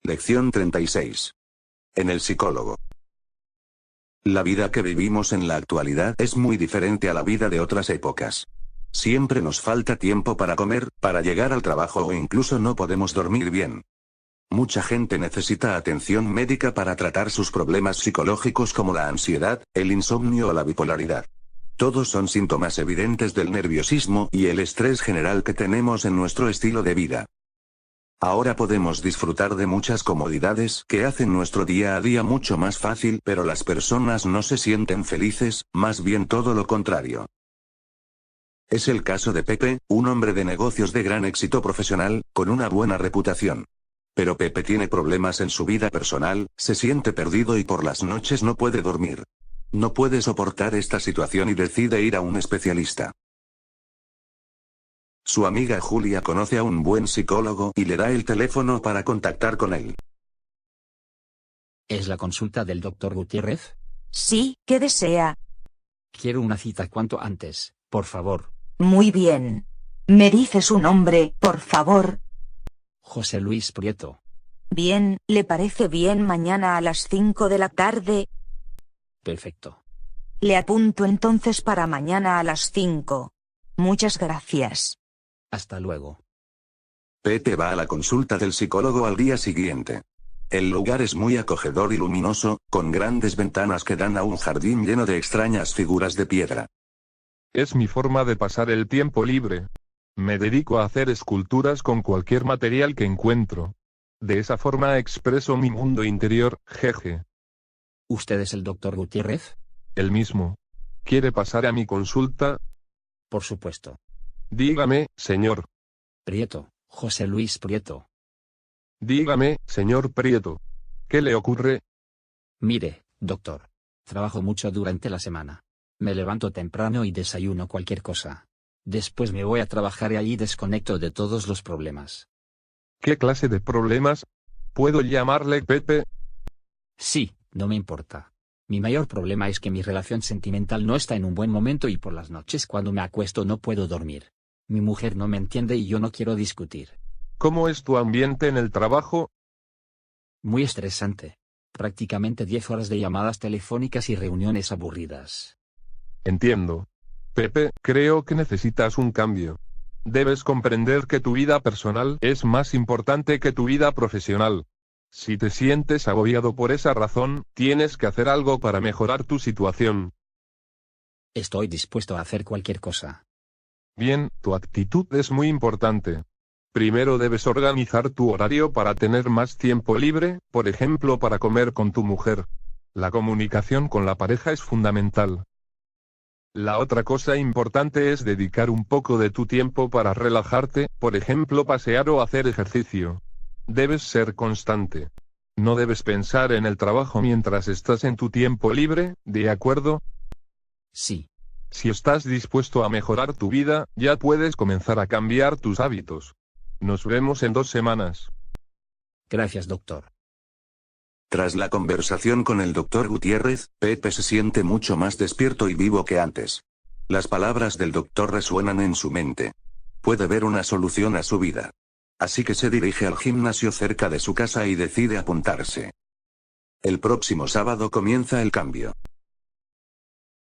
Lección 36. En el psicólogo. La vida que vivimos en la actualidad es muy diferente a la vida de otras épocas. Siempre nos falta tiempo para comer, para llegar al trabajo o incluso no podemos dormir bien. Mucha gente necesita atención médica para tratar sus problemas psicológicos como la ansiedad, el insomnio o la bipolaridad. Todos son síntomas evidentes del nerviosismo y el estrés general que tenemos en nuestro estilo de vida. Ahora podemos disfrutar de muchas comodidades que hacen nuestro día a día mucho más fácil, pero las personas no se sienten felices, más bien todo lo contrario. Es el caso de Pepe, un hombre de negocios de gran éxito profesional, con una buena reputación. Pero Pepe tiene problemas en su vida personal, se siente perdido y por las noches no puede dormir. No puede soportar esta situación y decide ir a un especialista. Su amiga Julia conoce a un buen psicólogo y le da el teléfono para contactar con él. ¿Es la consulta del Dr. Gutiérrez? Sí, ¿qué desea? Quiero una cita cuanto antes, por favor. Muy bien. ¿Me dice su nombre, por favor? José Luis Prieto. Bien, ¿le parece bien mañana a las 5 de la tarde? Perfecto. Le apunto entonces para mañana a las 5. Muchas gracias. Hasta luego. Pepe va a la consulta del psicólogo al día siguiente. El lugar es muy acogedor y luminoso, con grandes ventanas que dan a un jardín lleno de extrañas figuras de piedra. Es mi forma de pasar el tiempo libre. Me dedico a hacer esculturas con cualquier material que encuentro. De esa forma expreso mi mundo interior, jeje. ¿Usted es el Dr. Gutiérrez? El mismo. ¿Quiere pasar a mi consulta? Por supuesto. Dígame, señor. Prieto, José Luis Prieto. Dígame, señor Prieto. ¿Qué le ocurre? Mire, doctor. Trabajo mucho durante la semana. Me levanto temprano y desayuno cualquier cosa. Después me voy a trabajar y allí desconecto de todos los problemas. ¿Qué clase de problemas? ¿Puedo llamarle Pepe? Sí, no me importa. Mi mayor problema es que mi relación sentimental no está en un buen momento y por las noches cuando me acuesto no puedo dormir. Mi mujer no me entiende y yo no quiero discutir. ¿Cómo es tu ambiente en el trabajo? Muy estresante. Prácticamente 10 horas de llamadas telefónicas y reuniones aburridas. Entiendo. Pepe, creo que necesitas un cambio. Debes comprender que tu vida personal es más importante que tu vida profesional. Si te sientes agobiado por esa razón, tienes que hacer algo para mejorar tu situación. Estoy dispuesto a hacer cualquier cosa. Bien, tu actitud es muy importante. Primero debes organizar tu horario para tener más tiempo libre, por ejemplo para comer con tu mujer. La comunicación con la pareja es fundamental. La otra cosa importante es dedicar un poco de tu tiempo para relajarte, por ejemplo pasear o hacer ejercicio. Debes ser constante. No debes pensar en el trabajo mientras estás en tu tiempo libre, ¿de acuerdo? Sí. Si estás dispuesto a mejorar tu vida, ya puedes comenzar a cambiar tus hábitos. Nos vemos en 2 semanas. Gracias, doctor. Tras la conversación con el Dr. Gutiérrez, Pepe se siente mucho más despierto y vivo que antes. Las palabras del doctor resuenan en su mente. Puede ver una solución a su vida. Así que se dirige al gimnasio cerca de su casa y decide apuntarse. El próximo sábado comienza el cambio.